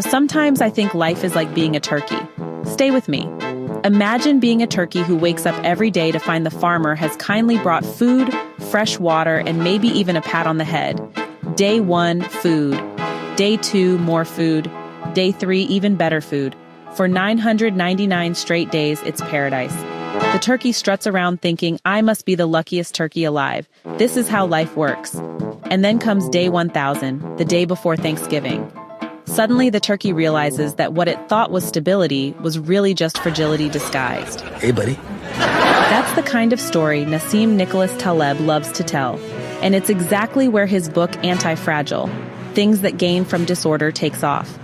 Sometimes I think life is like being a turkey. Stay with me. Imagine being a turkey who wakes up every day to find the farmer has kindly brought food, fresh water, and maybe even a pat on the head. Day 1, food. Day 2, more food. Day 3, even better food. For 999 straight days, it's paradise. The turkey struts around thinking, I must be the luckiest turkey alive. This is how life works. And then comes day 1000, the day before Thanksgiving. Suddenly, the turkey realizes that what it thought was stability was really just fragility disguised. Hey, buddy. That's the kind of story Nassim Nicholas Taleb loves to tell. And it's exactly where his book Antifragile, Things That Gain from Disorder, takes off.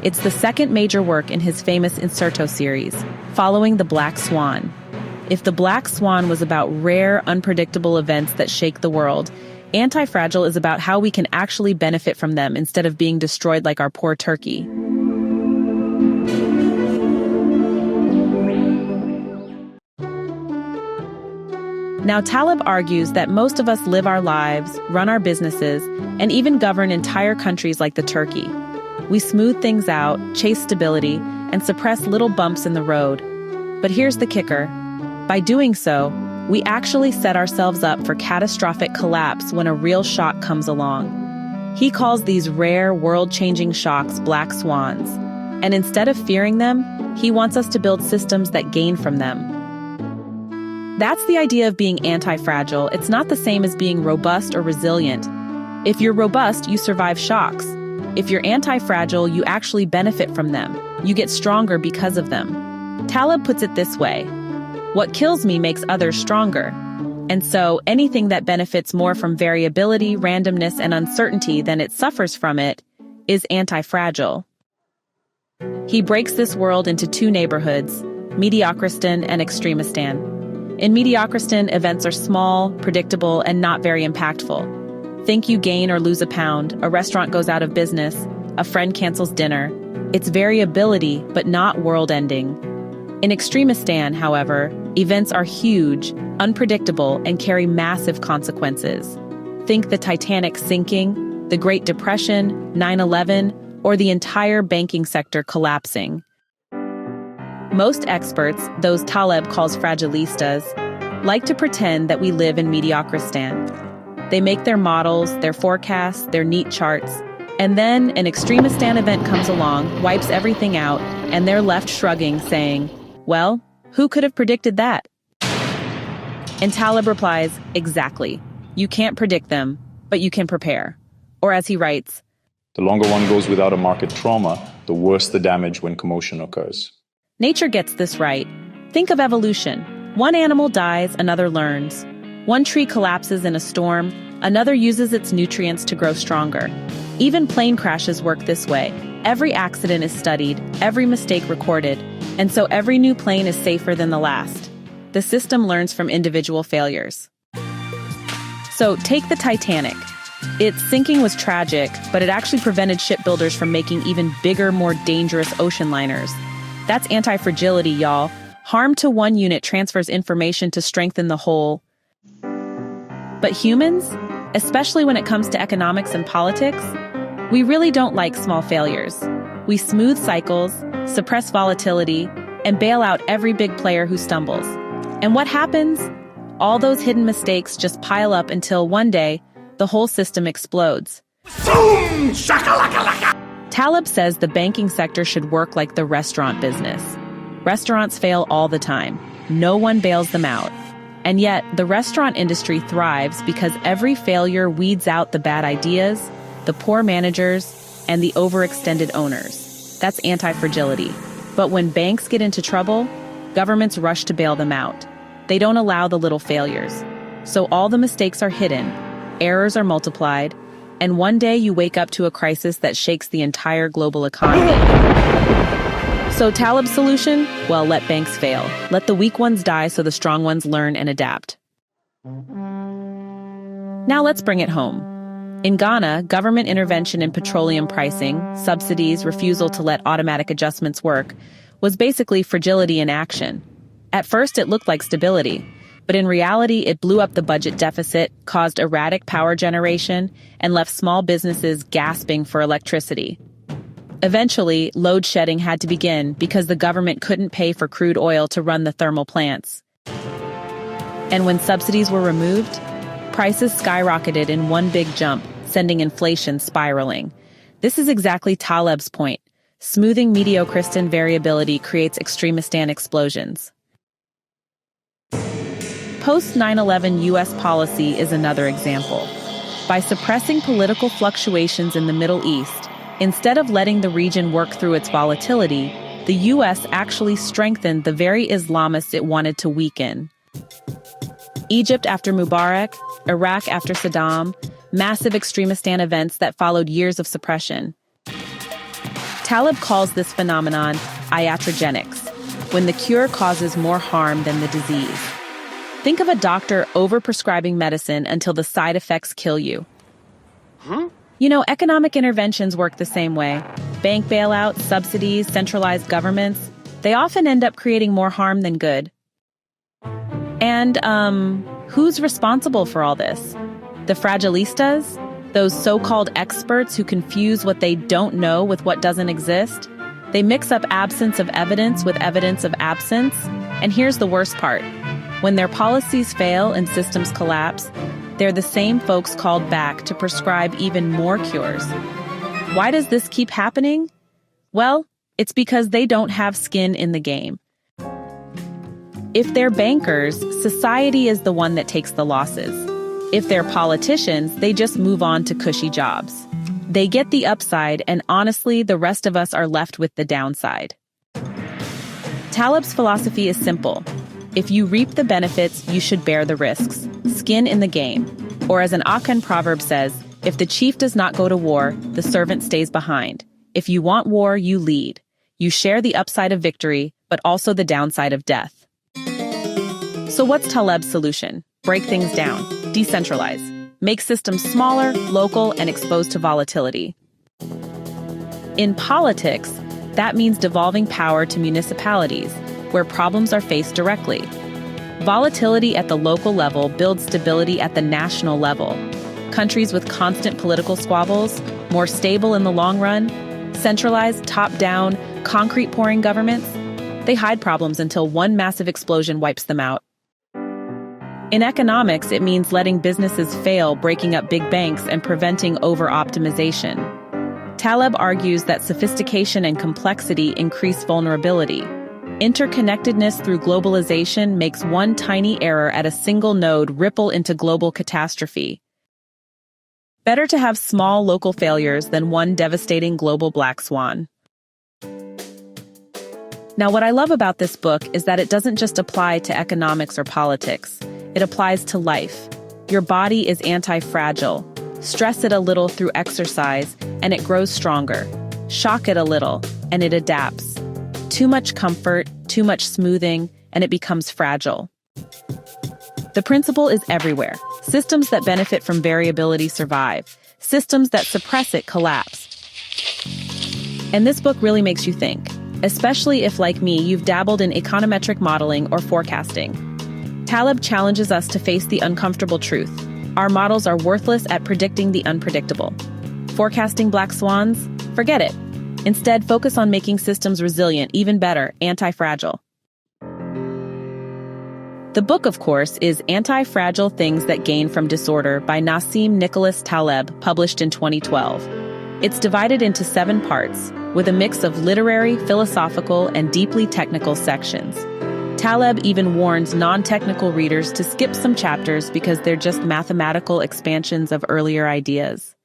It's the second major work in his famous Inserto series, following the Black Swan. If the Black Swan was about rare, unpredictable events that shake the world, Antifragile is about how we can actually benefit from them instead of being destroyed like our poor turkey. Now, Taleb argues that most of us live our lives, run our businesses, and even govern entire countries like the turkey. We smooth things out, chase stability, and suppress little bumps in the road. But here's the kicker. By doing so, we actually set ourselves up for catastrophic collapse when a real shock comes along. He calls these rare, world-changing shocks black swans. And instead of fearing them, he wants us to build systems that gain from them. That's the idea of being anti-fragile. It's not the same as being robust or resilient. If you're robust, you survive shocks. If you're anti-fragile, you actually benefit from them. You get stronger because of them. Taleb puts it this way. What kills me makes others stronger. And so anything that benefits more from variability, randomness, and uncertainty than it suffers from it is anti-fragile. He breaks this world into two neighborhoods, Mediocristan and Extremistan. In Mediocristan, events are small, predictable, and not very impactful. Think you gain or lose a pound, a restaurant goes out of business, a friend cancels dinner. It's variability, but not world-ending. In Extremistan, however, events are huge, unpredictable, and carry massive consequences. Think the Titanic sinking, the Great Depression, 9/11, or the entire banking sector collapsing. Most experts, those Taleb calls Fragilistas, like to pretend that we live in Mediocristan. They make their models, their forecasts, their neat charts, and then an Extremistan event comes along, wipes everything out, and they're left shrugging, saying, well, who could have predicted that? And Taleb replies, exactly. You can't predict them, but you can prepare. Or as he writes, the longer one goes without a market trauma, the worse the damage when commotion occurs. Nature gets this right. Think of evolution. One animal dies, another learns. One tree collapses in a storm, another uses its nutrients to grow stronger. Even plane crashes work this way. Every accident is studied, every mistake recorded, and so every new plane is safer than the last. The system learns from individual failures. So take the Titanic. Its sinking was tragic, but it actually prevented shipbuilders from making even bigger, more dangerous ocean liners. That's anti-fragility, y'all. Harm to one unit transfers information to strengthen the whole. But humans, especially when it comes to economics and politics, we really don't like small failures. We smooth cycles, suppress volatility, and bail out every big player who stumbles. And what happens? All those hidden mistakes just pile up until one day, the whole system explodes. Boom! Shakalaka-laka! Taleb says the banking sector should work like the restaurant business. Restaurants fail all the time. No one bails them out. And yet, the restaurant industry thrives because every failure weeds out the bad ideas, the poor managers, and the overextended owners. That's anti-fragility. But when banks get into trouble, governments rush to bail them out. They don't allow the little failures. So all the mistakes are hidden, errors are multiplied, and one day you wake up to a crisis that shakes the entire global economy. So Taleb's solution? Well, let banks fail. Let the weak ones die so the strong ones learn and adapt. Now let's bring it home. In Ghana, government intervention in petroleum pricing, subsidies, refusal to let automatic adjustments work, was basically fragility in action. At first, it looked like stability, but in reality, it blew up the budget deficit, caused erratic power generation, and left small businesses gasping for electricity. Eventually, load shedding had to begin because the government couldn't pay for crude oil to run the thermal plants. And when subsidies were removed, prices skyrocketed in one big jump, sending inflation spiraling. This is exactly Taleb's point. Smoothing Mediocristan variability creates Extremistan explosions. Post-9/11 U.S. policy is another example. By suppressing political fluctuations in the Middle East, instead of letting the region work through its volatility, the U.S. actually strengthened the very Islamists it wanted to weaken. Egypt after Mubarak, Iraq after Saddam, massive Extremistan events that followed years of suppression. Taleb calls this phenomenon iatrogenics, when the cure causes more harm than the disease. Think of a doctor overprescribing medicine until the side effects kill you. Economic interventions work the same way. Bank bailouts, subsidies, centralized governments, they often end up creating more harm than good. And, who's responsible for all this? The Fragilistas? Those so-called experts who confuse what they don't know with what doesn't exist? They mix up absence of evidence with evidence of absence. And here's the worst part. When their policies fail and systems collapse, they're the same folks called back to prescribe even more cures. Why does this keep happening? Well, it's because they don't have skin in the game. If they're bankers, society is the one that takes the losses. If they're politicians, they just move on to cushy jobs. They get the upside, and honestly, the rest of us are left with the downside. Taleb's philosophy is simple. If you reap the benefits, you should bear the risks. Skin in the game. Or as an Akan proverb says, if the chief does not go to war, the servant stays behind. If you want war, you lead. You share the upside of victory, but also the downside of death. So what's Taleb's solution? Break things down. Decentralize. Make systems smaller, local, and exposed to volatility. In politics, that means devolving power to municipalities, where problems are faced directly. Volatility at the local level builds stability at the national level. Countries with constant political squabbles, more stable in the long run, centralized, top-down, concrete-pouring governments, they hide problems until one massive explosion wipes them out. In economics, it means letting businesses fail, breaking up big banks, and preventing over-optimization. Taleb argues that sophistication and complexity increase vulnerability. Interconnectedness through globalization makes one tiny error at a single node ripple into global catastrophe. Better to have small local failures than one devastating global black swan. Now, what I love about this book is that it doesn't just apply to economics or politics. It applies to life. Your body is anti-fragile. Stress it a little through exercise, and it grows stronger. Shock it a little, and it adapts. Too much comfort, too much smoothing, and it becomes fragile. The principle is everywhere. Systems that benefit from variability survive. Systems that suppress it collapse. And this book really makes you think, especially if, like me, you've dabbled in econometric modeling or forecasting. Taleb challenges us to face the uncomfortable truth. Our models are worthless at predicting the unpredictable. Forecasting black swans? Forget it. Instead, focus on making systems resilient, even better, anti-fragile. The book, of course, is Anti-Fragile Things That Gain from Disorder by Nassim Nicholas Taleb, published in 2012. It's divided into 7 parts, with a mix of literary, philosophical, and deeply technical sections. Taleb even warns non-technical readers to skip some chapters because they're just mathematical expansions of earlier ideas.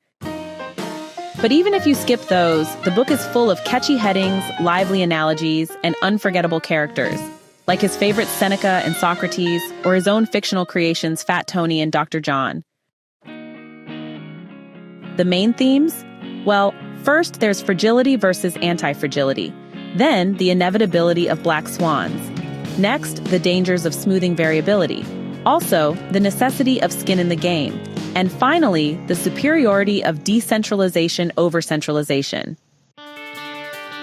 But even if you skip those, the book is full of catchy headings, lively analogies, and unforgettable characters, like his favorite Seneca and Socrates, or his own fictional creations Fat Tony and Dr. John. The main themes? Well, first there's fragility versus anti-fragility. Then, the inevitability of black swans. Next, the dangers of smoothing variability. Also, the necessity of skin in the game. And finally, the superiority of decentralization over centralization.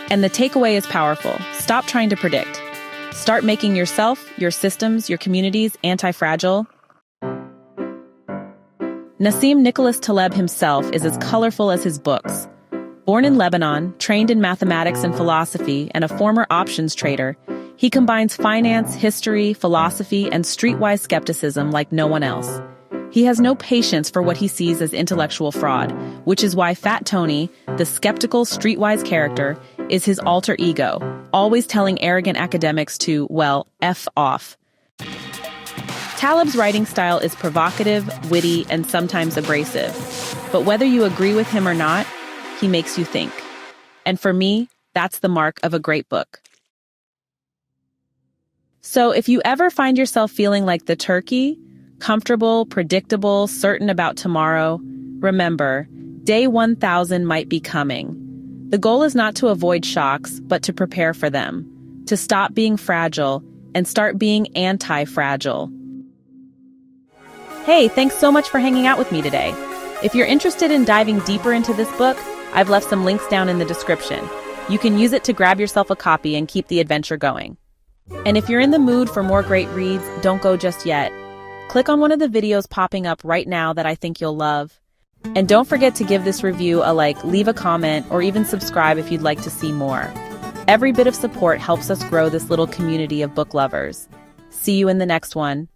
And the takeaway is powerful. Stop trying to predict. Start making yourself, your systems, your communities anti-fragile. Nassim Nicholas Taleb himself is as colorful as his books. Born in Lebanon, trained in mathematics and philosophy, and a former options trader, he combines finance, history, philosophy, and streetwise skepticism like no one else. He has no patience for what he sees as intellectual fraud, which is why Fat Tony, the skeptical, streetwise character, is his alter ego, always telling arrogant academics to, well, F off. Taleb's writing style is provocative, witty, and sometimes abrasive. But whether you agree with him or not, he makes you think. And for me, that's the mark of a great book. So if you ever find yourself feeling like the turkey, comfortable, predictable, certain about tomorrow, remember, day 1000 might be coming. The goal is not to avoid shocks, but to prepare for them, to stop being fragile and start being anti-fragile. Hey, thanks so much for hanging out with me today. If you're interested in diving deeper into this book, I've left some links down in the description. You can use it to grab yourself a copy and keep the adventure going. And if you're in the mood for more great reads, don't go just yet. Click on one of the videos popping up right now that I think you'll love. And don't forget to give this review a like, leave a comment, or even subscribe if you'd like to see more. Every bit of support helps us grow this little community of book lovers. See you in the next one.